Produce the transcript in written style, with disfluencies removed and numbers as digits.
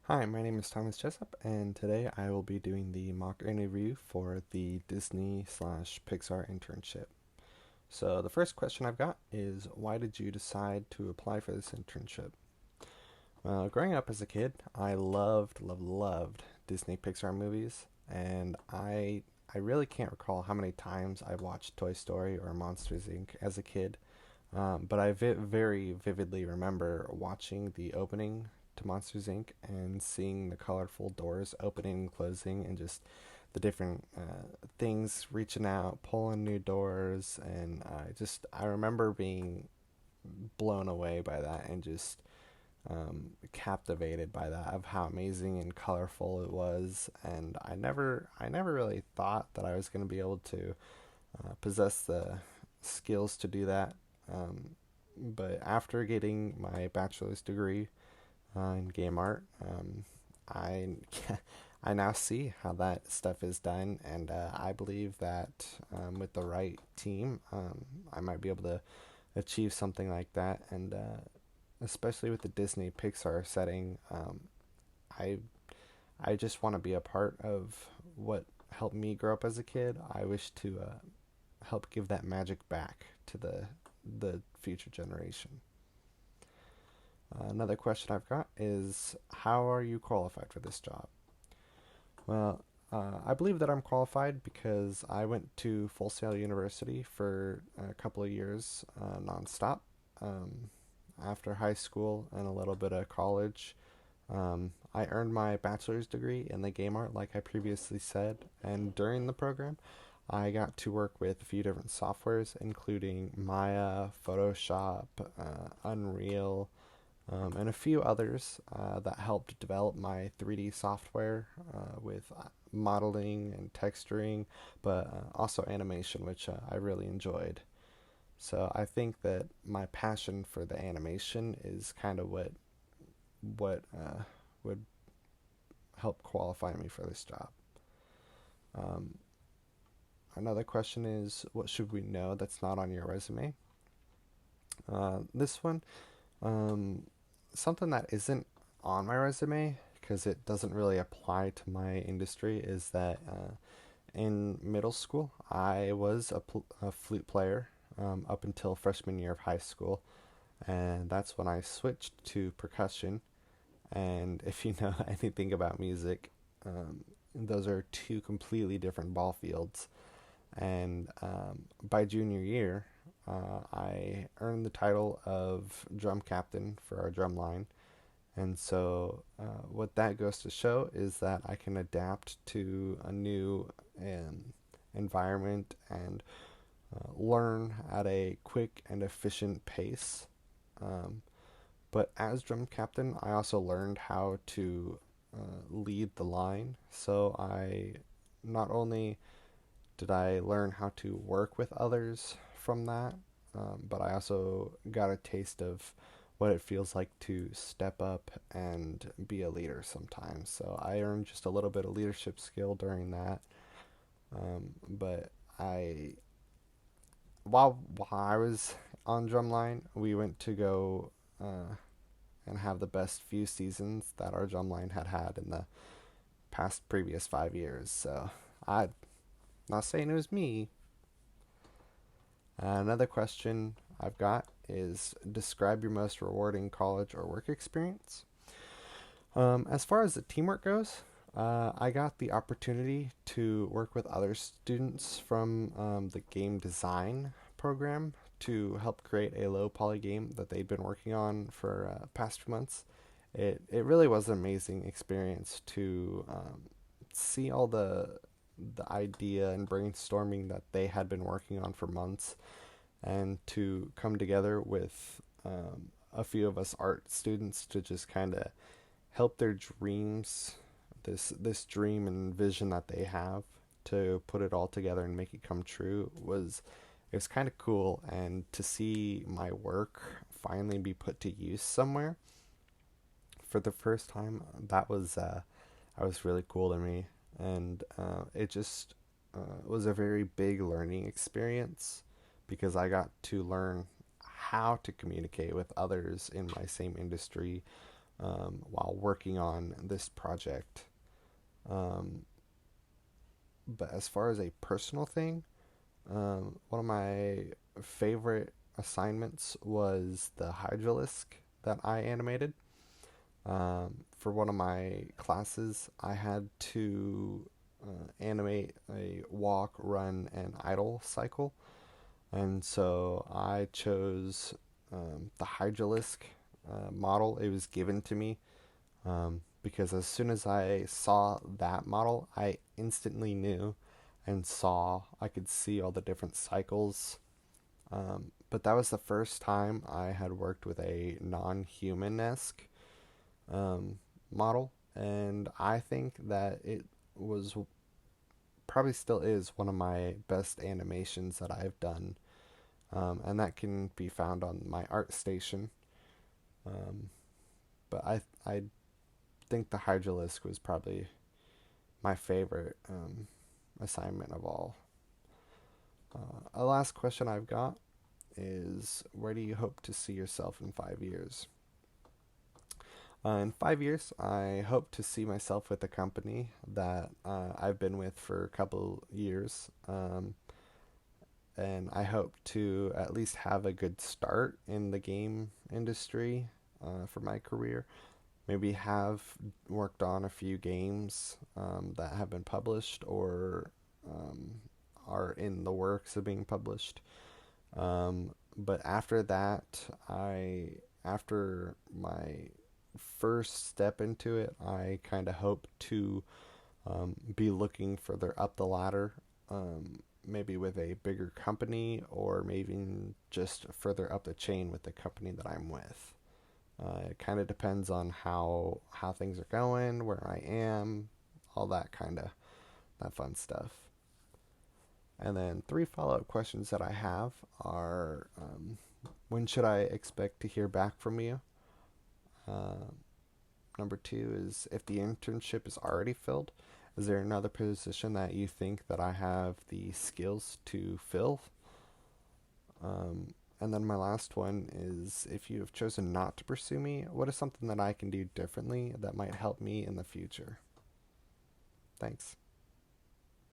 Hi, my name is Thomas Jessup, and today I will be doing the mock interview for the Disney slash Pixar internship. So, the first question I've got is why did you decide to apply for this internship? Well, growing up as a kid, I loved Disney Pixar movies, and I really can't recall how many times I watched Toy Story or Monsters Inc. as a kid. But I very vividly remember watching the opening to Monsters Inc. and seeing the colorful doors opening and closing, and just the different things reaching out, pulling new doors, and I remember being blown away by that and just captivated by that of how amazing and colorful it was. And I never really thought that I was going to be able to possess the skills to do that. But after getting my bachelor's degree in game art, I I now see how that stuff is done, and I believe that with the right team, I might be able to achieve something like that. And especially with the Disney Pixar setting, I I just want to be a part of what helped me grow up as a kid. I wish to help give that magic back to the future generation. Another question I've got is how are you qualified for this job? Well, I believe that I'm qualified because I went to Full Sail University for a couple of years nonstop. Um, After high school and a little bit of college, I earned my bachelor's degree in the game art, like I previously said, and during the program, I got to work with a few different softwares, including Maya, Photoshop, Unreal, and a few others that helped develop my 3D software with modeling and texturing, but also animation, which I really enjoyed. So I think that my passion for the animation is kind of what would help qualify me for this job. Um, Another question is, what should we know that's not on your resume? This one, um, something that isn't on my resume because it doesn't really apply to my industry is that in middle school I was a flute player up until freshman year of high school, and that's when I switched to percussion. And if you know anything about music, those are two completely different ball fields. And by junior year, I earned the title of drum captain for our drum line. And so, what that goes to show is that I can adapt to a new environment and learn at a quick and efficient pace. Um, but as drum captain, I also learned how to lead the line. So, I not only did I learn how to work with others from that, but I also got a taste of what it feels like to step up and be a leader sometimes. So I earned just a little bit of leadership skill during that. But I, while I was on drumline, we went to go and have the best few seasons that our drumline had had in the past previous 5 years. So I'm not saying it was me. Another question I've got is describe your most rewarding college or work experience. As far as the teamwork goes, I got the opportunity to work with other students from the game design program to help create a low poly game that they'd been working on for past few months. It really was an amazing experience to see all the idea and brainstorming that they had been working on for months, and to come together with a few of us art students to just kind of help their dreams, this dream and vision that they have, to put it all together and make it come true was it was kind of cool. And to see my work finally be put to use somewhere for the first time, that was really cool to me. And it just was a very big learning experience because I got to learn how to communicate with others in my same industry, while working on this project. Um, but as far as a personal thing, one of my favorite assignments was the Hydralisk that I animated. For one of my classes, I had to animate a walk, run, and idle cycle. And so I chose the Hydralisk model. It was given to me because as soon as I saw that model, I instantly knew and saw, I could see all the different cycles. But that was the first time I had worked with a non human esque model, and I think that it was probably still is one of my best animations that I've done, and that can be found on my ArtStation. Um, but I think the Hydralisk was probably my favorite assignment of all. A last question I've got is, where do you hope to see yourself in 5 years? In 5 years, I hope to see myself with a company that I've been with for a couple years. And I hope to at least have a good start in the game industry for my career. Maybe have worked on a few games that have been published or um, are in the works of being published. But after that, after my first step into it, I kind of hope to be looking further up the ladder, maybe with a bigger company or maybe just further up the chain with the company that I'm with. It kind of depends on how things are going, where I am, all that kind of that fun stuff. And then three follow-up questions that I have are, when should I expect to hear back from you? Uh, Number two is, if the internship is already filled, is there another position that you think that I have the skills to fill? And then my last one is, if you have chosen not to pursue me, what is something that I can do differently that might help me in the future? Thanks.